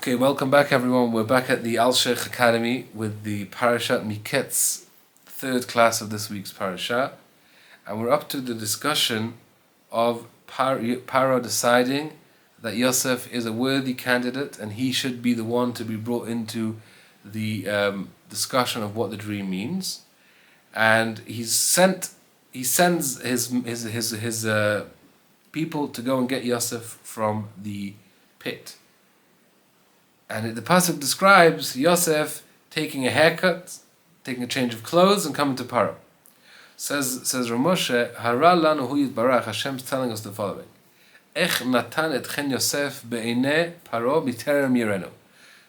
Okay, welcome back everyone. We're back at the Alshech Academy with the PARSHAT MEKAITZ, third class of this week's PARSHAT. And we're up to the discussion of Paro deciding that Yosef is a worthy candidate and he should be the one to be brought into the discussion of what the dream means. And he sends his people to go and get Yosef from the pit. And the pasuk describes Yosef taking a haircut, taking a change of clothes, and coming to Paro. Says Ramoshe, Hara lanu hu yitbarach, Hashem's telling us the following: Ech natan et chen Yosef be'einei Paro b'terem yirenu.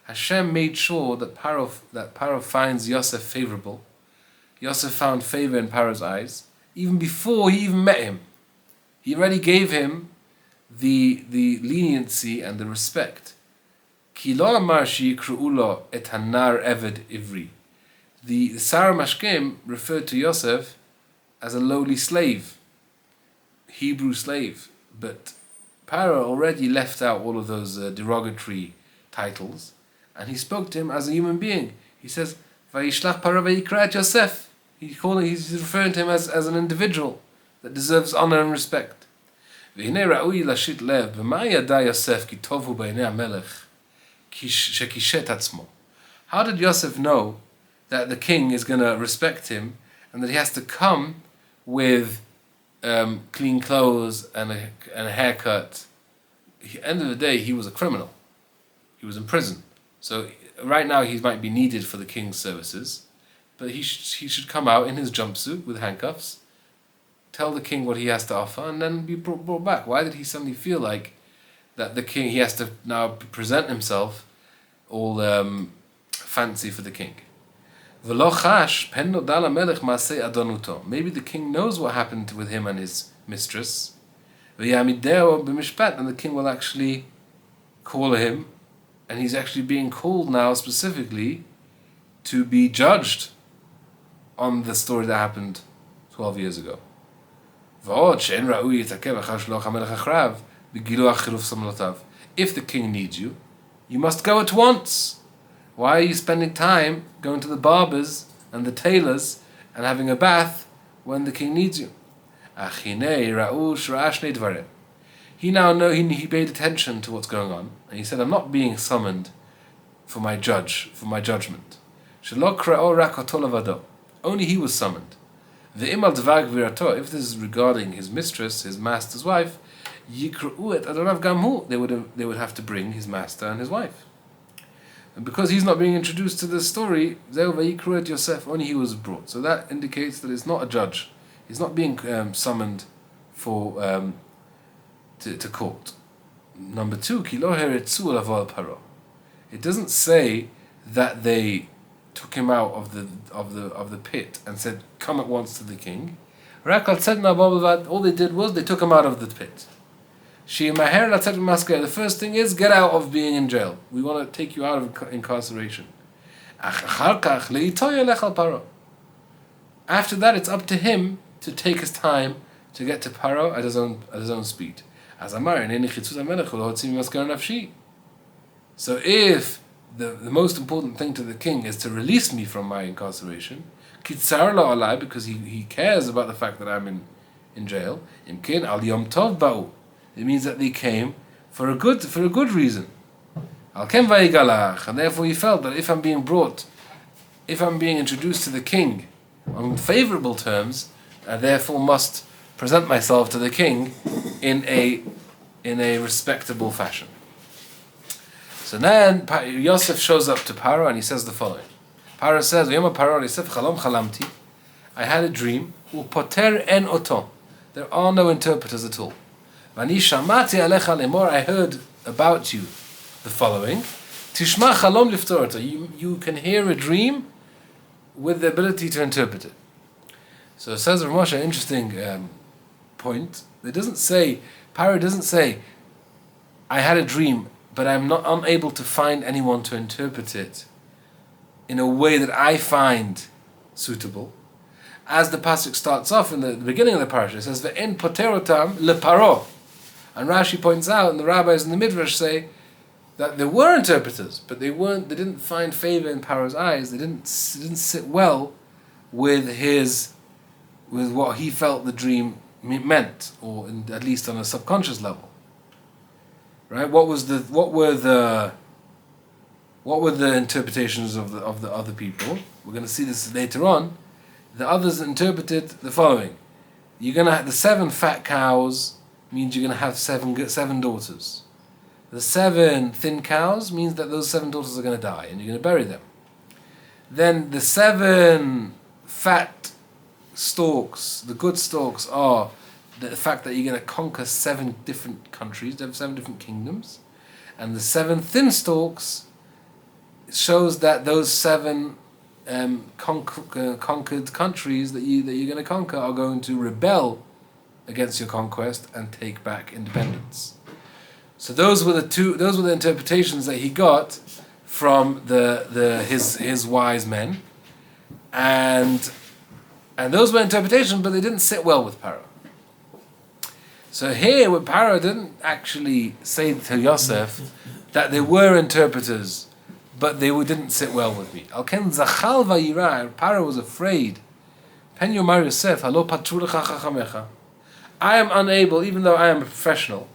Hashem made sure that Paro finds Yosef favorable. Yosef found favor in Paro's eyes even before he even met him. He already gave him the leniency and the respect. Ki lo amar sheyikru'u lo et hanar eved ivri. The Sarah Mashkim referred to Yosef as a lowly slave, Hebrew slave. But Paro already left out all of those derogatory titles, and he spoke to him as a human being. He says, "Vayishlach Paro vayikra et Yosef." He's referring to him as an individual that deserves honor and respect. V'hinei ra'ui lashit lev b'ma yada Yosef ki tov hu b'einei hamelech shekishet atzmo. How did Yosef know that the king is going to respect him and that he has to come with clean clothes and a haircut? At the end of the day, he was a criminal. He was in prison. So right now he might be needed for the king's services, but he should come out in his jumpsuit with handcuffs, tell the king what he has to offer, and then be brought back. Why did he suddenly feel like that the king, he has to now present himself all fancy for the king? Maybe the king knows what happened with him and his mistress, and the king will actually call him, and he's actually being called now specifically to be judged on the story that happened 12 years ago. If the king needs you, you must go at once. Why are you spending time going to the barbers and the tailors and having a bath when the king needs you? He now he paid attention to what's going on, and he said, "I'm not being summoned for my judgment. Only he was summoned. If this is regarding his mistress, his master's wife, they would have to bring his master and his wife. And because he's not being introduced to this story, only he was brought. So that indicates that it's not a judge. He's not being summoned for to court. Number two, it doesn't say that they took him out of the pit and said, "Come at once to the king." All they did was they took him out of the pit. The first thing is, get out of being in jail. We want to take you out of incarceration. After that, it's up to him to take his time to get to Paro at his own speed. So if the most important thing to the king is to release me from my incarceration, because he cares about the fact that I'm in jail, it means that they came for a good reason. And therefore he felt that if I'm being introduced to the king on favorable terms, I therefore must present myself to the king in a respectable fashion. So then Yosef shows up to Paro and he says the following. Paro says, I had a dream. There are no interpreters at all. I heard about you the following. You can hear a dream with the ability to interpret it. So it says Ramosha, interesting point. Paro doesn't say, I had a dream, but I'm not unable to find anyone to interpret it in a way that I find suitable. As the pasuk starts off in the beginning of the parasha, it says, "Ve'en poterotam leparo," and Rashi points out, and the rabbis in the Midrash say, that there were interpreters, but they didn't find favor in Paro's eyes. They didn't sit well with what he felt the dream meant, or at least on a subconscious level. Right? What were the interpretations of the other people? We're going to see this later on. The others interpreted the following: you're going to have the 7 fat cows means you're going to have seven daughters. The 7 thin cows means that those 7 daughters are going to die and you're going to bury them. Then the 7 fat stalks, the good stalks, are the fact that you're going to conquer 7 different countries, 7 different kingdoms. And the 7 thin stalks shows that those 7 conquered countries that you're going to conquer are going to rebel against your conquest and take back independence. So those were the interpretations that he got from his wise men, and those were interpretations, but they didn't sit well with Paro. So here, when Paro didn't actually say to Yosef that there were interpreters, but they didn't sit well with me. Al-ken zachal vayira, Paro was afraid. Pen yomar Yosef, halo patru lecha chachamecha. I am unable, even though I am a professional,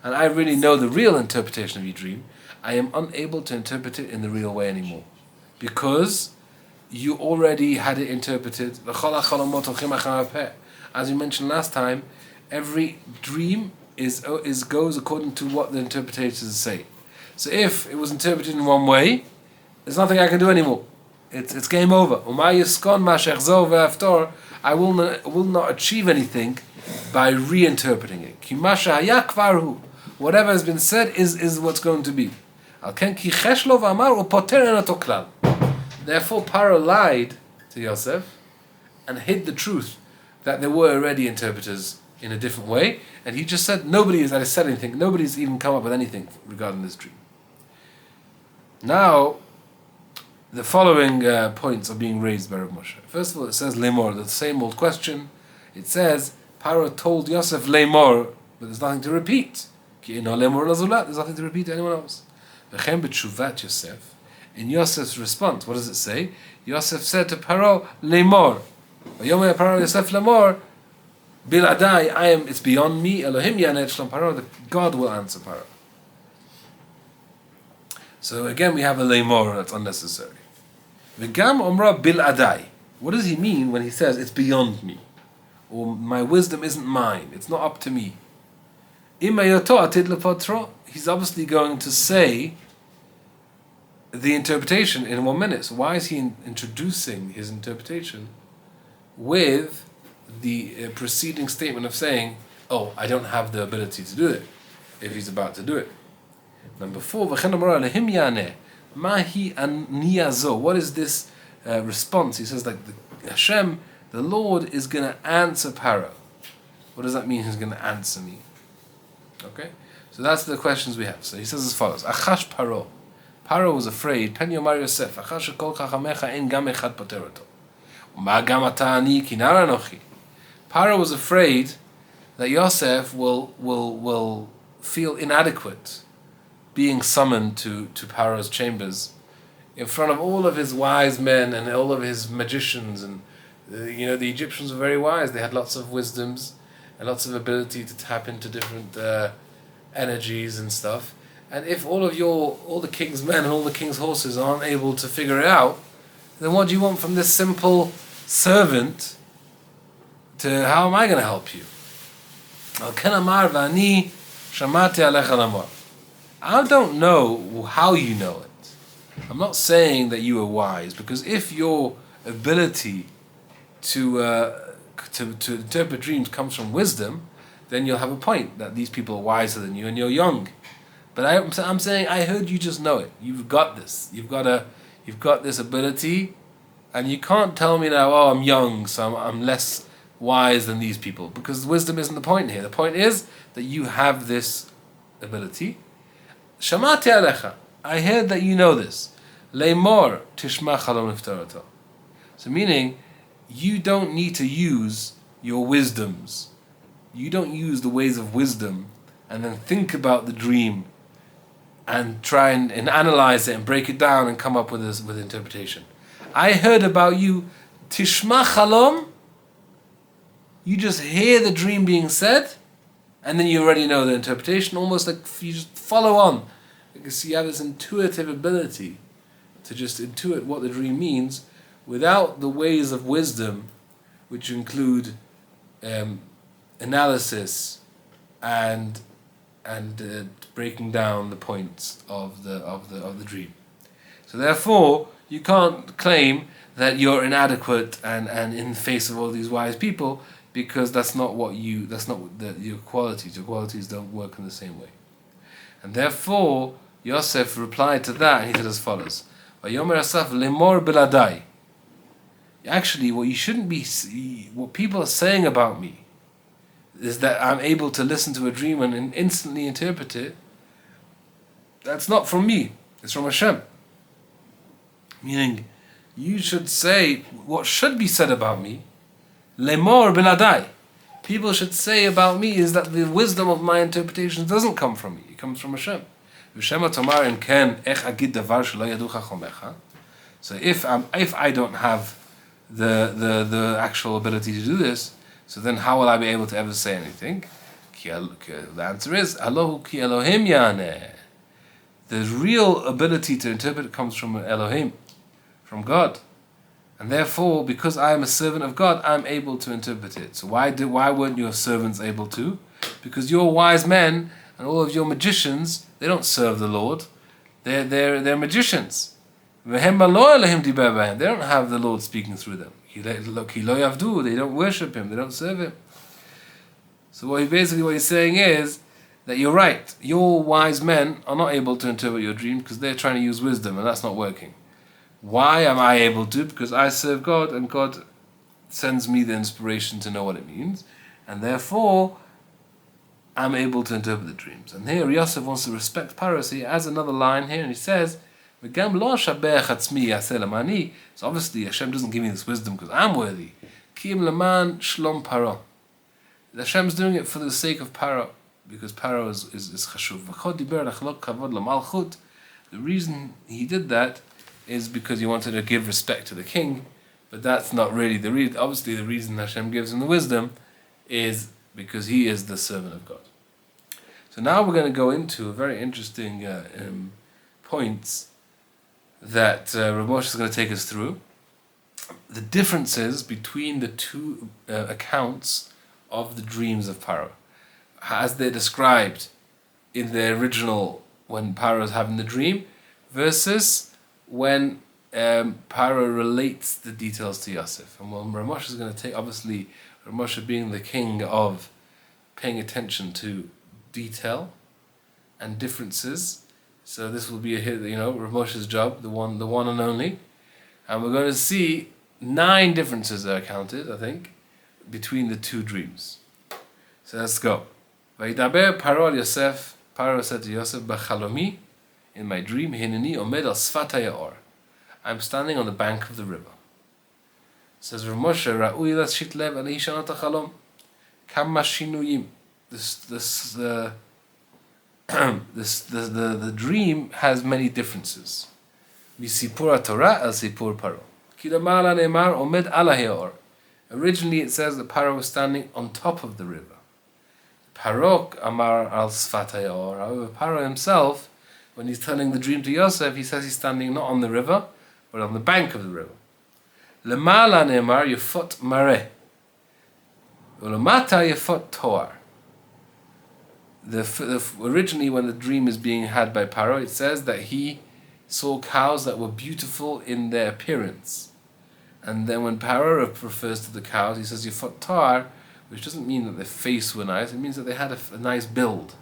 and I really know the real interpretation of your dream, I am unable to interpret it in the real way anymore. Because you already had it interpreted. As we mentioned last time, every dream goes according to what the interpreters say. So if it was interpreted in one way, there's nothing I can do anymore. It's game over. I will not achieve anything by reinterpreting it. Whatever has been said is what's going to be. Therefore, Paro lied to Yosef and hid the truth that there were already interpreters in a different way, and he just said nobody's said anything. Nobody's even come up with anything regarding this dream. Now, the following points are being raised by Rav Moshe. First of all, it says Lemor, the same old question. It says Paro told Yosef Lemor, but there's nothing to repeat. There's nothing to repeat to anyone else. Yosef, in Yosef's response, what does it say? Yosef said to Paro, Lemor. Paro Yosef Lemor, Biladai, it's beyond me. Elohim yanet shlom Paro, the God will answer Paro. So again, we have a Lemor that's unnecessary. V'gam omra biladai. What does he mean when he says it's beyond me, or my wisdom isn't mine? It's not up to me. He's obviously going to say the interpretation in 1 minute. So why is he introducing his interpretation with the preceding statement of saying, "Oh, I don't have the ability to do it," if he's about to do it? Number 4, what is this response? He says, like, Hashem, the Lord, is going to answer Paro. What does that mean? He's going to answer me. Okay, so that's the questions we have. So he says as follows: Achash Paro. Paro was afraid. Pen yomar Yosef. Achash kol chachamecha en gam echad poteroto. Ma gam ata ani kinara nochi. Paro was afraid that Yosef will feel inadequate being summoned to Paro's chambers in front of all of his wise men and all of his magicians. And the Egyptians were very wise. They had lots of wisdoms and lots of ability to tap into different energies and stuff. And if all the king's men and all the king's horses aren't able to figure it out, then what do you want from this simple servant? How am I going to help you? I don't know how you know it. I'm not saying that you are wise, because if your ability to interpret dreams comes from wisdom, then you'll have a point that these people are wiser than you and you're young. But I'm saying I heard you just know it. You've got this. You've got this ability, and you can't tell me now, "Oh, I'm young, so I'm less wise than these people," because wisdom isn't the point here. The point is that you have this ability. Shamati alecha. I heard that you know this. Leimor tishma chalom niftaroto. So meaning, you don't need to use your wisdoms. You don't use the ways of wisdom and then think about the dream and try and analyze it and break it down and come up with interpretation. I heard about you, Tishma Chalom. You just hear the dream being said, and then you already know the interpretation, almost like you just follow on. Because you have this intuitive ability to just intuit what the dream means without the ways of wisdom, which include analysis and breaking down the points of the dream. So therefore, you can't claim that you're inadequate and in the face of all these wise people, because that's not your qualities. Your qualities don't work in the same way. And therefore, Yosef replied to that, and he said as follows: "Vayomer Asaf lemor beladai." Actually, what people are saying about me is that I'm able to listen to a dream and instantly interpret it. That's not from me. It's from Hashem. Meaning, you should say what should be said about me. Lemor beladai. People should say about me is that the wisdom of my interpretation doesn't come from me. It comes from Hashem. So if I don't have the actual ability to do this, so then how will I be able to ever say anything? The answer is Allahu ki Elohim yaneh. The real ability to interpret comes from Elohim, from God. And therefore, because I am a servant of God, I'm able to interpret it. So why weren't your servants able to? Because your wise men and all of your magicians, they don't serve the Lord. They're magicians. They don't have the Lord speaking through them. They don't worship Him. They don't serve Him. So what he's saying is that you're right. Your wise men are not able to interpret your dream because they're trying to use wisdom, and that's not working. Why am I able to? Because I serve God, and God sends me the inspiration to know what it means, and therefore I'm able to interpret the dreams. And here Yosef wants to respect Paro, so he adds another line here, and he says, so obviously Hashem doesn't give me this wisdom because I'm worthy. Hashem's doing it for the sake of Paro, because Paro is chashuv. The reason he did that is because he wanted to give respect to the king, but that's not really the reason. Obviously, the reason Hashem gives him the wisdom is because he is the servant of God. So now we're going to go into a very interesting points that Rabbi Moshe is going to take us through. The differences between the two accounts of the dreams of Paro, as they're described in the original when Paro is having the dream, versus when Paro relates the details to Yosef. And when Rabbi Moshe is going to take, obviously, Rabbi Moshe being the king of paying attention to detail and differences. So this will be Rabbi Moshe's job, the one and only. And we're going to see 9 differences that are counted, I think, between the two dreams. So let's go. Vayidaber Paro al Yosef. Paro said to Yosef, B'chalomi, in my dream, Hineni omed al sfat ha'yaor. I'm standing on the bank of the river. Says Rav Moshe, Ra'ui l'shit lev al hishanot ha'chalom. Kama shinuyim. The dream has many differences. Misipur Torah al sipur Paro. Kilamala ne'emar omed ala ha'yaor. Originally it says that Paro was standing on top of the river. Parok amar al sfat ha'yaor. However, Paro himself, when he's telling the dream to Yosef, he says he's standing not on the river, but on the bank of the river. Lemala ne'emar yefot mareh. Ulamata yefot toar. Originally, when the dream is being had by Paro, it says that he saw cows that were beautiful in their appearance. And then when Paro refers to the cows, he says yefot toar, which doesn't mean that their face were nice, it means that they had a nice build.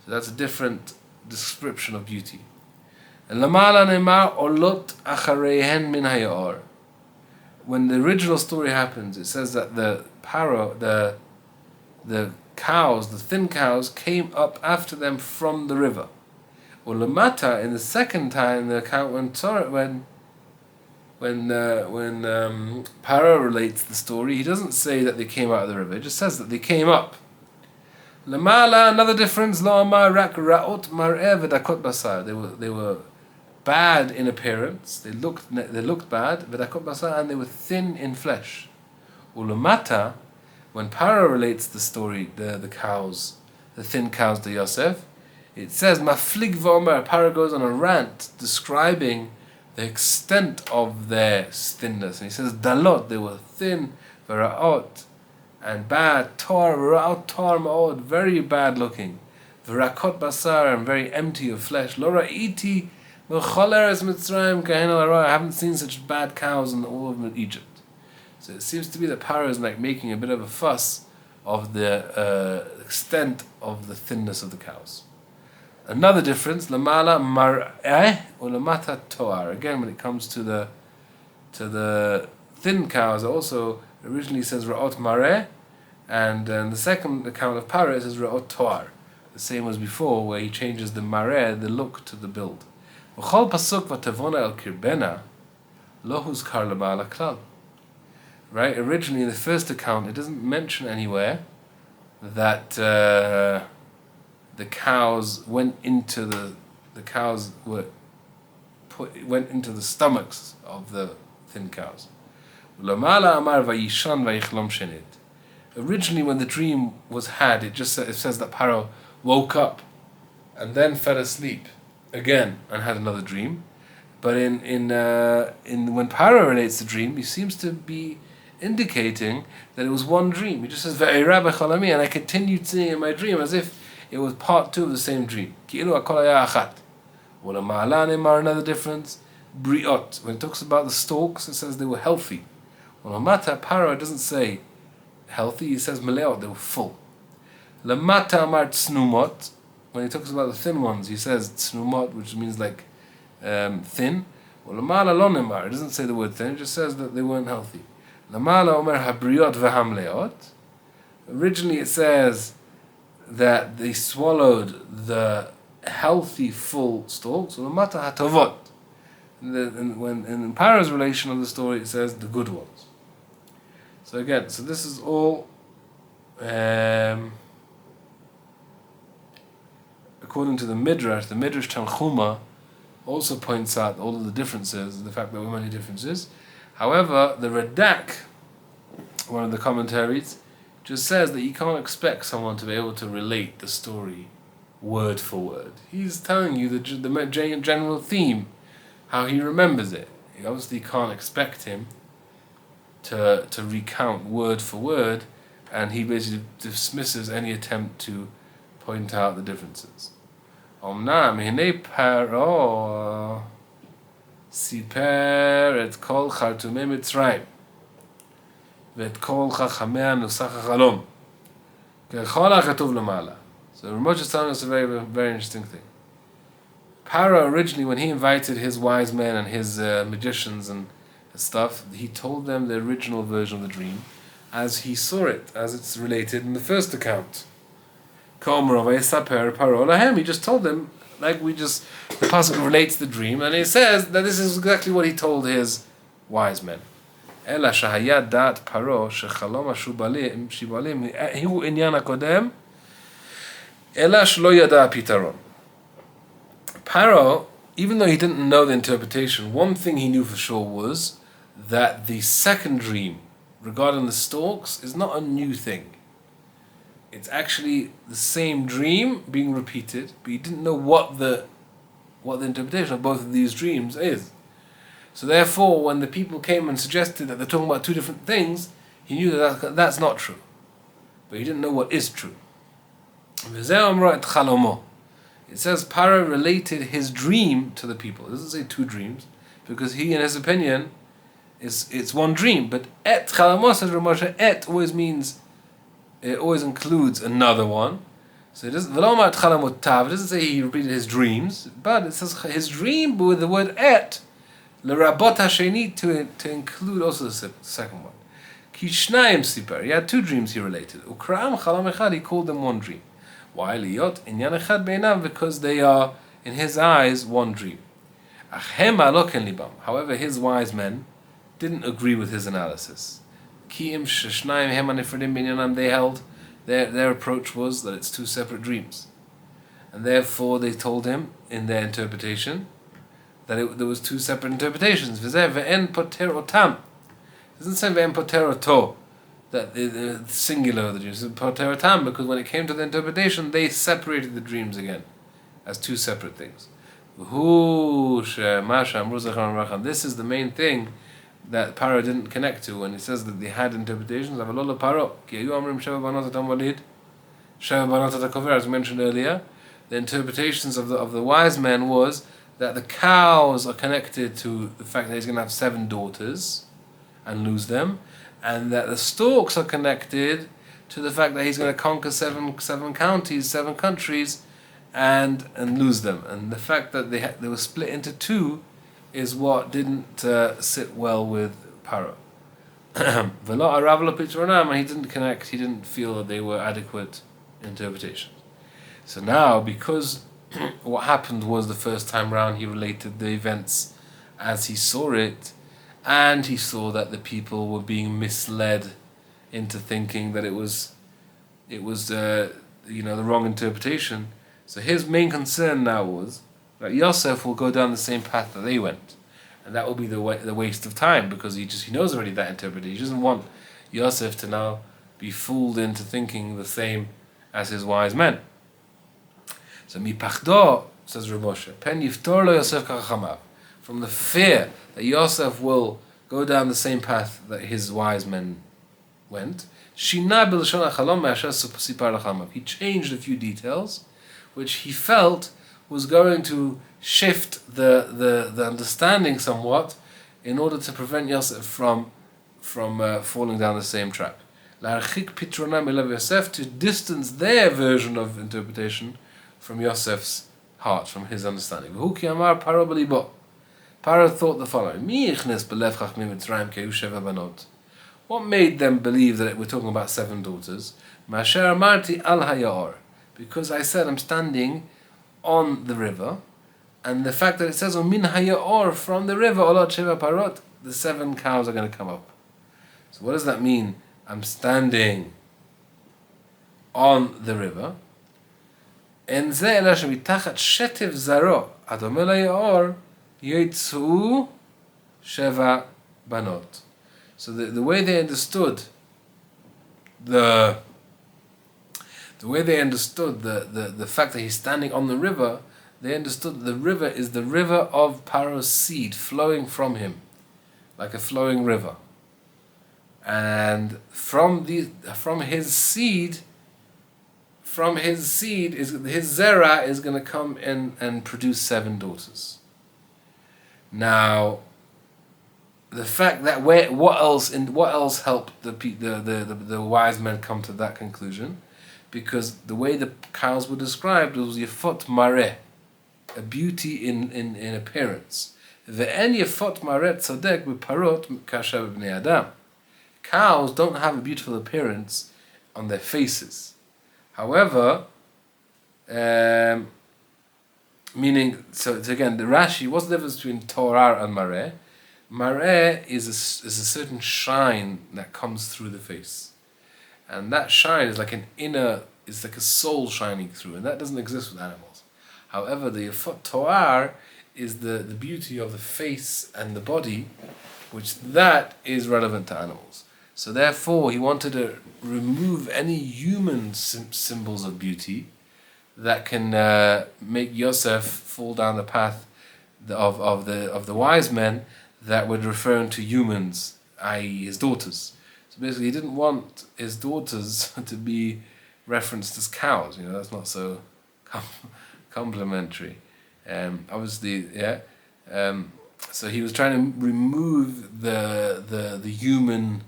So that's a different description of beauty. Lamala ne'emar olot acharehen min hayaor. When the original story happens, it says that the Paro, the cows, the thin cows, came up after them from the river. Or lamata, in the second time, the account when Paro relates the story, he doesn't say that they came out of the river. It just says that they came up. Lamala, another difference. Lo amar rak ra'ot mar'eh v'dakot basar. They were bad in appearance. They looked bad. V'dakot basar, and they were thin in flesh. Ulamata, when Paro relates the story, the cows, the thin cows to Yosef, it says maflig v'omer. Paro goes on a rant describing the extent of their thinness, and he says dalot, they were thin, v'ra'ot, and bad, tar, v'ra'ot tar ma'od, very bad looking, v'rakot basar, and very empty of flesh. Lo ra'iti v'chol eretz Mitzrayim kahen al hara. I haven't seen such bad cows in all of Egypt. So it seems to be that Paro is like making a bit of a fuss of the extent of the thinness of the cows. Another difference, lamala mar'eh or lamata toar. Again, when it comes to the thin cows, it also originally says ra'ot mar'eh, and the second account of Paro it says ra'ot toar. The same as before, where he changes the mar'eh, the look, to the build. V'chol pasuk v'tavona el kirbena lo huzkar lamala klal. Right? Originally, in the first account, it doesn't mention anywhere that the cows went into the stomachs of the thin cows. Originally, when the dream was had, it says that Paro woke up and then fell asleep again and had another dream. But in when Paro relates the dream, he seems to be indicating that it was one dream. He just says Rabbi chalami, and I continued seeing in my dream as if it was part two of the same dream. Another difference. Briot. When it talks about the stalks, it says they were healthy. Lamata Paro doesn't say healthy, he says meleot, they were full. Lamata amar tsnumot. When he talks about the thin ones, he says tsnumot, which means like thin. Lamala lonemar. It doesn't say the word thin, it just says that they weren't healthy. Lamala omer habriot v'hamleot. Originally it says that they swallowed the healthy full stalks. Lamata hatovot. And when in Paro's relation of the story, it says the good ones. So again, this is all according to the Midrash. The Midrash Tanchuma also points out all of the differences, the fact that there were many differences. However, the Radak, one of the commentaries, just says that you can't expect someone to be able to relate the story word for word. He's telling you the general theme, how he remembers it. You obviously can't expect him to recount word for word, and he basically dismisses any attempt to point out the differences. Omnam hinei Paro siper et kol chartumei Mitzrayim ואת כל חכמיה נוסח החלום ככל הכתוב למעלה. So Ramosha is telling us a very, very interesting thing. Paro originally, when he invited his wise men and his magicians and stuff, he told them the original version of the dream as he saw it, as it's related in the first account. He just told them, like the pasuk relates the dream, and he says that this is exactly what he told his wise men. אלא שהיה דעת פרעה שחלום השיבולים הוא עניין הקודם, אלא שלא ידע הפתרון. Paro, even though he didn't know the interpretation, one thing he knew for sure was that the second dream regarding the stalks is not a new thing. It's actually the same dream being repeated, but he didn't know what the interpretation of both of these dreams is. So therefore, when the people came and suggested that they're talking about two different things, he knew that that's not true. But he didn't know what is true. It says Paro related his dream to the people. It doesn't say two dreams, because he, in his opinion, it's one dream. But et chalomo, says Ramosha, et always means, it always includes another one. So it doesn't, it doesn't say he repeated his dreams, but it says his dream with the word et, l'rabot hasheni, to include also the second one. Ki shnayim siper, he had two dreams he related. Ukra'am chalam echad, he called them one dream. Why liyot inyan echad beinav? Because they are in his eyes one dream. Achema lo ken libam. However, his wise men didn't agree with his analysis. Ki im sheshnayim hema nefredim binyanam, they held Their approach was that it's two separate dreams. And therefore they told him in their interpretation that there was two separate interpretations. Ve'en poter otam. It doesn't say ve'en poter oto, that the singular of the dreams. It's poter otam, because when it came to the interpretation, they separated the dreams again as two separate things. This is the main thing that Paro didn't connect to when he says that they had interpretations. As mentioned earlier, the interpretations of the wise men was that the cows are connected to the fact that he's going to have 7 daughters and lose them, and that the storks are connected to the fact that he's going to conquer seven counties, 7 countries, and lose them. And the fact that they were split into 2 is what didn't sit well with Paro. And he didn't connect. He didn't feel that they were adequate interpretations. So now, because what happened was the first time round, he related the events as he saw it, and he saw that the people were being misled into thinking that it was the wrong interpretation. So his main concern now was that Yosef will go down the same path that they went, and that will be the waste of time, because he knows already that interpretation. He doesn't want Yosef to now be fooled into thinking the same as his wise men. So mi pachdo, says Rav Moshe, pen yiftor lo Yosef kachamav, from the fear that Yosef will go down the same path that his wise men went, shina b'lashon hachalom me'asher sipar lachamav. He changed a few details, which he felt was going to shift the understanding somewhat, in order to prevent Yosef from falling down the same trap. La'archik pitronam elav Yosef, to distance their version of interpretation from Yosef's heart, from his understanding. V'hu ki amar Paro b'libo. Paro thought the following: Mi yichnes b'lev chachmim Mitzrayim ke'u sheva banot. What made them believe that we're talking about 7 daughters? Ma'asher amarti al hayaor, because I said I'm standing on the river, and the fact that it says min hayaor, from the river, olot sheva parot, the 7 cows are going to come up. So what does that mean? I'm standing on the river. En ze ela shemitachat shetev zaro adome layaor yitzu sheva banot. So the way they understood the fact that he's standing on the river, they understood that the river is the river of Paro's seed flowing from him, like a flowing river. And from his seed is his zera is going to come in and produce 7 daughters. Now, the fact that what else helped the wise men come to that conclusion? Because the way the cows were described was yefot mareh, a beauty in appearance. Ve'en yefot mareh tzodek b'parot kasha b'bnei adam. Cows don't have a beautiful appearance on their faces. However, meaning, so again, the Rashi, what's the difference between Torah and mareh? Mareh is a certain shine that comes through the face. And that shine is like it's like a soul shining through, and that doesn't exist with animals. However, the Yefot Toar is the beauty of the face and the body, which that is relevant to animals. So therefore, he wanted to remove any human symbols of beauty that can make Yosef fall down the path of the wise men that were referring to humans, i.e. his daughters. So basically, he didn't want his daughters to be referenced as cows. That's not so complimentary. Obviously, yeah. So he was trying to remove the human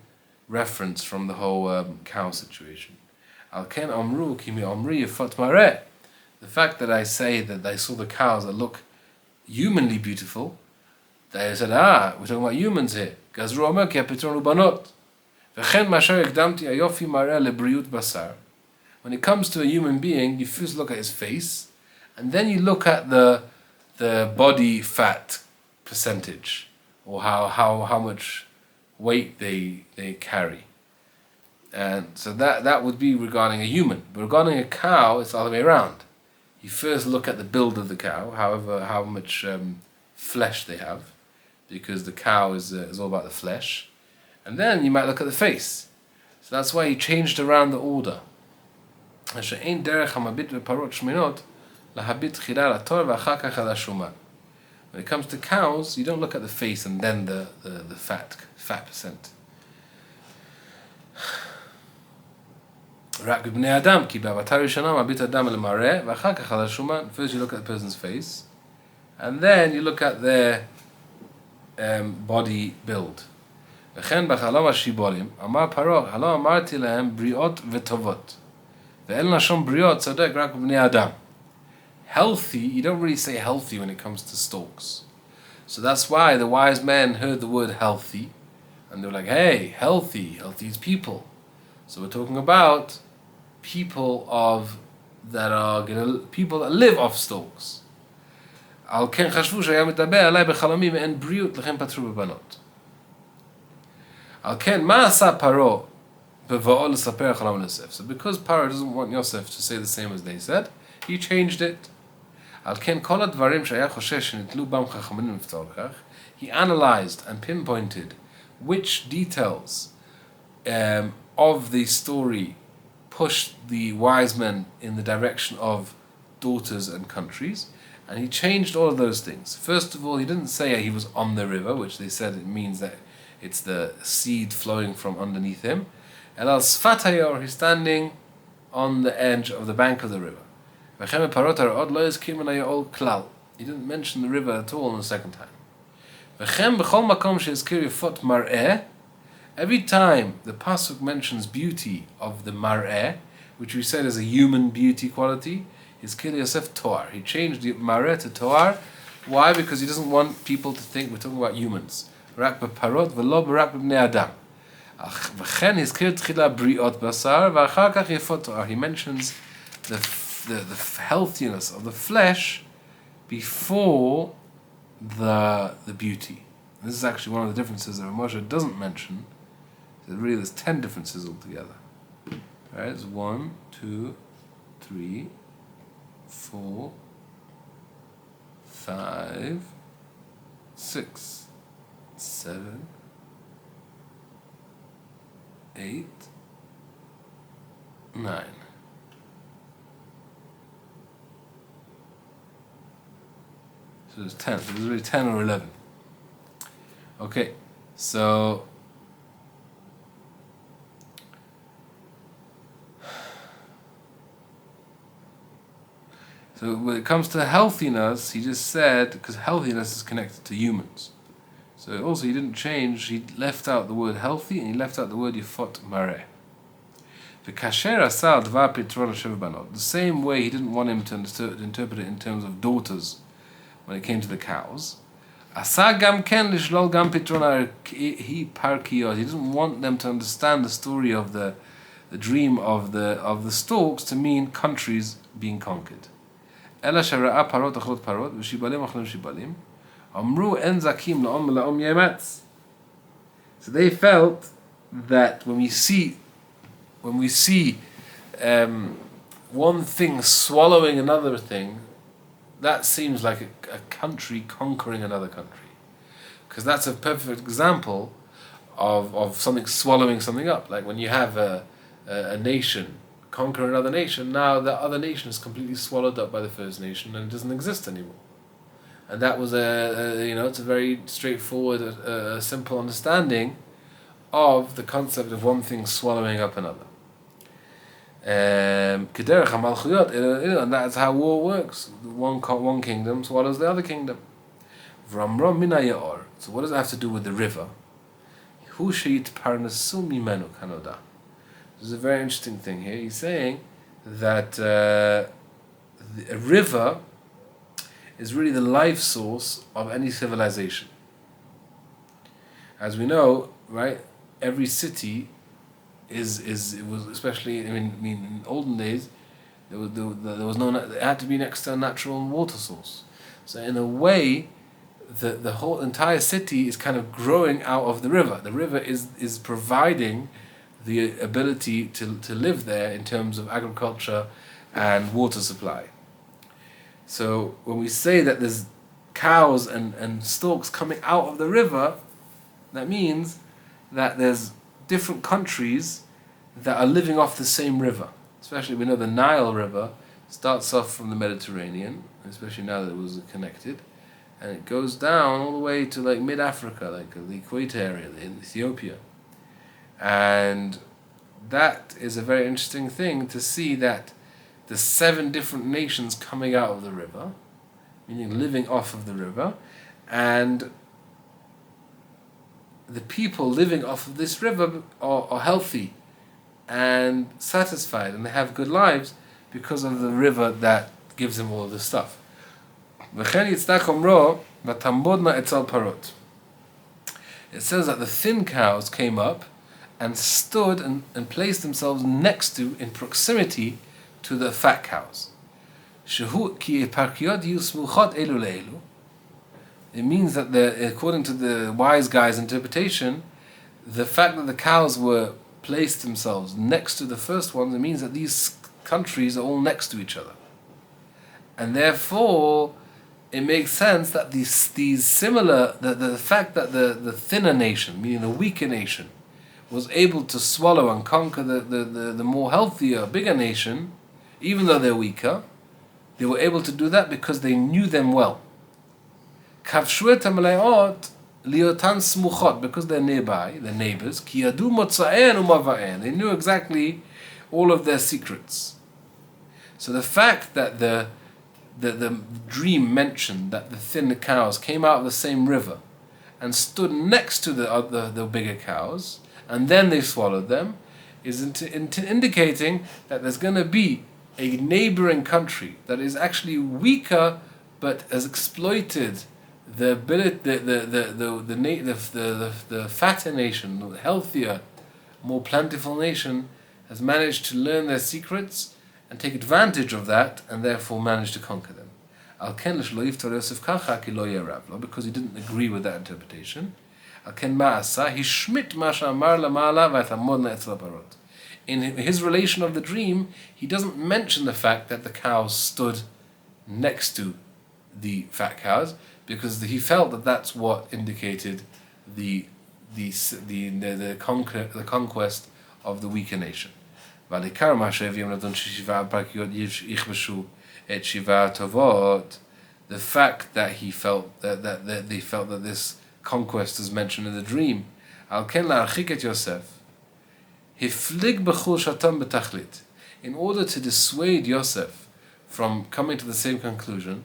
reference from the whole cow situation. Al ken amru kimi amri yefot mareh. The fact that I say that I saw the cows that look humanly beautiful, they said, we're talking about humans here. Gazru omer ki hapitron ubanot. V'chen masher ekdamti ayofi mareh lebriut basar. When it comes to a human being, you first look at his face, and then you look at the body fat percentage, or how much weight they carry. And so that would be regarding a human. But regarding a cow, it's the other way around. You first look at the build of the cow, how much flesh they have, because the cow is all about the flesh. And then you might look at the face. So that's why he changed around the order. When it comes to cows, you don't look at the face and then the fat percent. First you look at the person's face, and then you look at their body build. וכן בחלום השיבולים, אמר פרעה, הלא אמרתי להם בריאות וטובות. ואין לשון בריאות צודק רק בבני אדם. Healthy, you don't really say healthy when it comes to stalks. So that's why the wise men heard the word healthy, and they were like, hey, healthy is people. So we're talking about people that live off stalks. על כן חשבו שהיה מדבר עליי בחלומי ואין בריאות לכן פטרו בבנות. על כן, מה עשה פרעה בבואו לספר חלום יוסף? So because Paro doesn't want Yosef to say the same as they said, he changed it. על כן, כל הדברים שהיה חושש שנתלו בם חכמים לפתור כך, he analyzed and pinpointed which details of the story pushed the wise men in the direction of daughters and countries, and he changed all of those things. First of all, he didn't say he was on the river, which they said it means that it's the seed flowing from underneath him. And al sfatayor, he's standing on the edge of the bank of the river. He didn't mention the river at all in the second time. Every time the pasuk mentions beauty of the mar'eh, which we said is a human beauty quality, is Kili Yosef Toar. He changed the mar'eh to Toar. Why? Because he doesn't want people to think we're talking about humans. Rak b'parot v'lo b'rak b'bnei adam. V'chen hizkir tchila briot basar v'achar kach yefot Toar. He mentions the healthiness of the flesh before the beauty. And this is actually one of the differences that Moshe doesn't mention. So really there's 10 differences altogether. Alright, it's 1, 2, 3, 4, 5, 6, 7, 8, 9. So there's 10. So there's really 10 or 11. Okay, so when it comes to healthiness, he just said, because healthiness is connected to humans. So also he didn't change, he left out the word healthy and he left out the word yifot mareh. The same way he didn't want him to interpret it in terms of daughters when it came to the cows. He didn't want them to understand the story of the dream of the stalks to mean countries being conquered. So they felt that when we see one thing swallowing another thing, that seems like a country conquering another country, because that's a perfect example of something swallowing something up. Like when you have a nation conquer another nation, now that other nation is completely swallowed up by the first nation and it doesn't exist anymore. And that was it's a very straightforward, simple understanding of the concept of one thing swallowing up another. And that's how war works. One kingdom swallows the other kingdom. So what does it have to do with the river? This is a very interesting thing here. He's saying that a river is really the life source of any civilization. As we know, right, every city it was especially in olden days there was no, it had to be next to a natural water source. So in a way, the whole entire city is kind of growing out of the river. The river is providing the ability to live there in terms of agriculture and water supply. So when we say that there's cows and storks coming out of the river, that means that there's different countries that are living off the same river. Especially we know the Nile River starts off from the Mediterranean, especially now that it was connected, and it goes down all the way to like mid-Africa, like the equator area in Ethiopia. And that is a very interesting thing to see, that the 7 different nations coming out of the river, meaning living off of the river, and the people living off of this river are healthy and satisfied, and they have good lives because of the river that gives them all this stuff. It says that the thin cows came up and stood and placed themselves next to, in proximity to, the fat cows. It means that according to the wise guy's interpretation, the fact that the cows were placed themselves next to the first ones, it means that these countries are all next to each other. And therefore, it makes sense that these similar, the fact that the thinner nation, meaning the weaker nation, was able to swallow and conquer the more healthier, bigger nation, even though they're weaker, they were able to do that because they knew them well. Kavshu et hamelayot liotan smuchot, because they're nearby, they're neighbors. Ki yadu motza'en umava'en, they knew exactly all of their secrets. So the fact that the dream mentioned that the thin cows came out of the same river and stood next to the bigger cows, and then they swallowed them, is indicating that there's going to be a neighboring country that is actually weaker, but has exploited the ability, the fatter nation, the healthier, more plentiful nation, has managed to learn their secrets and take advantage of that, and therefore manage to conquer them. Because he didn't agree with that interpretation. In his relation of the dream, he doesn't mention the fact that the cows stood next to the fat cows, because he felt that that's what indicated the conquest of the weaker nation. The fact that he felt that they felt that this conquest is mentioned in the dream, in order to dissuade Yosef from coming to the same conclusion,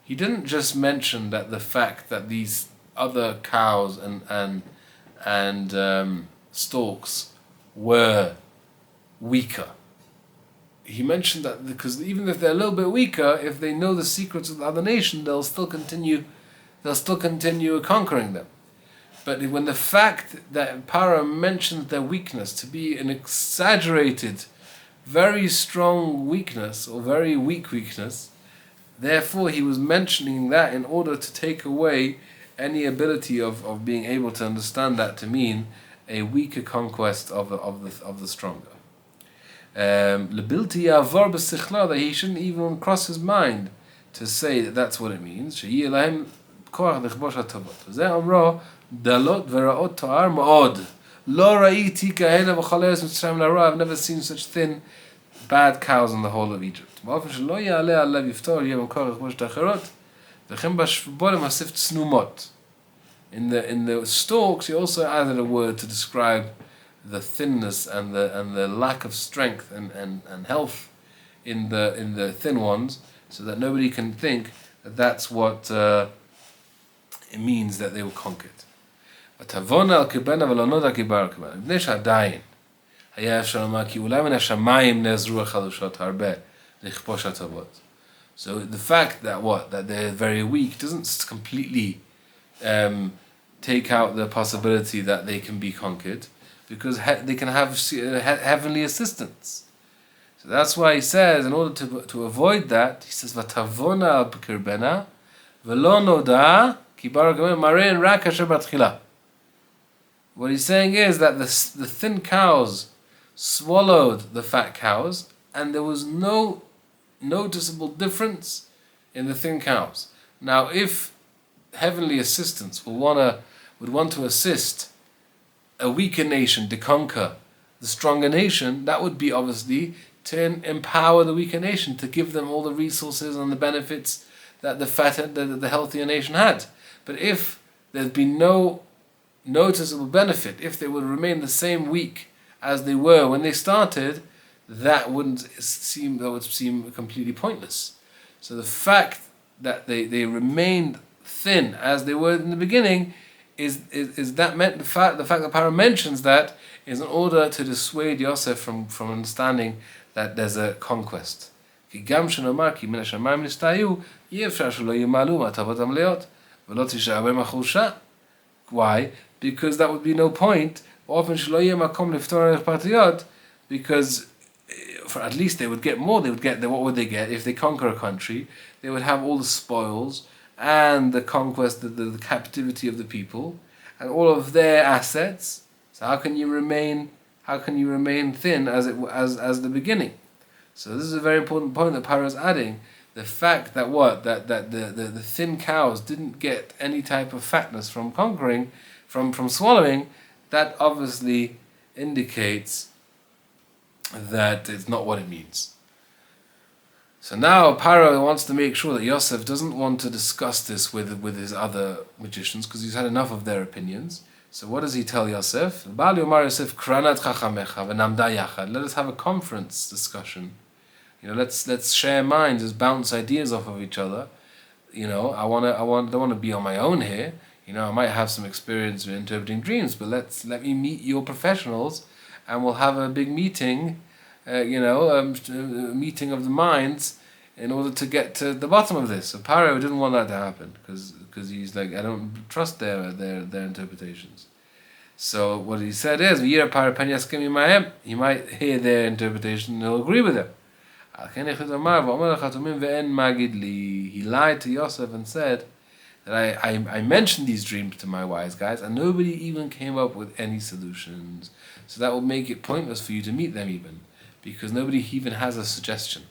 he didn't just mention that the fact that these other cows and storks were weaker. He mentioned that because even if they're a little bit weaker, if they know the secrets of the other nation, they'll still continue conquering them. But when the fact that Paro mentioned their weakness to be an exaggerated, very strong weakness or very weak weakness, therefore he was mentioning that in order to take away any ability of being able to understand that to mean a weaker conquest of the stronger. That he shouldn't even cross his mind to say that that's what it means. I've never seen such thin, bad cows in the whole of Egypt. In the stalks, he also added a word to describe the thinness and the lack of strength and health in the thin ones, so that nobody can think that that's what it means that they were conquered. So the fact that they're very weak doesn't completely take out the possibility that they can be conquered, because they can have heavenly assistance. So that's why he says, in order to avoid that, he says, "Vatavona al kirbena, velo noda ki bar gamer mare rak asher batchila." What he's saying is that the thin cows swallowed the fat cows, and there was no noticeable difference in the thin cows. Now, if heavenly assistants would want to assist a weaker nation to conquer the stronger nation, that would be obviously to empower the weaker nation, to give them all the resources and the benefits that the healthier nation had. But if there's been no noticeable benefit, if they would remain the same weak as they were when they started, that would seem completely pointless. So the fact that they remained thin as they were in the beginning is that meant the fact that Parah mentions that is in order to dissuade Yosef from understanding that there's a conquest. Why? Because that would be no point. Because for at least they would get more. What would they get if they conquer a country? They would have all the spoils and the conquest, the captivity of the people, and all of their assets. So how can you remain thin as the beginning? So this is a very important point that Parah is adding. The fact that the thin cows didn't get any type of fatness from conquering, from swallowing, that obviously indicates that it's not what it means. So now Parah wants to make sure that Yosef doesn't want to discuss this with his other magicians, because he's had enough of their opinions. So what does he tell Yosef? Let us have a conference discussion. Let's share minds, let's bounce ideas off of each other. I don't want to be on my own here. I might have some experience with interpreting dreams, but let me meet your professionals, and we'll have a big meeting. A meeting of the minds in order to get to the bottom of this. So Parah didn't want that to happen because he's like, I don't trust their interpretations. So what he said is, he might hear their interpretation and he'll agree with them. He lied to Yosef and said that I mentioned these dreams to my wise guys and nobody even came up with any solutions. So that will make it pointless for you to meet them even, because nobody even has a suggestion.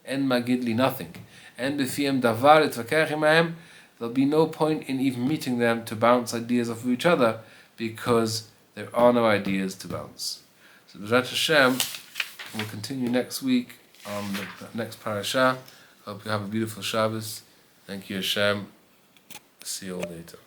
En magidli, nothing. En b'fiem davar etvaker imahem, there'll be no point in even meeting them to bounce ideas off of each other, because there are no ideas to bounce. So B'ezrat Hashem, we'll continue next week on the next parasha. Hope you have a beautiful Shabbos. Thank you, Hashem. See you all later.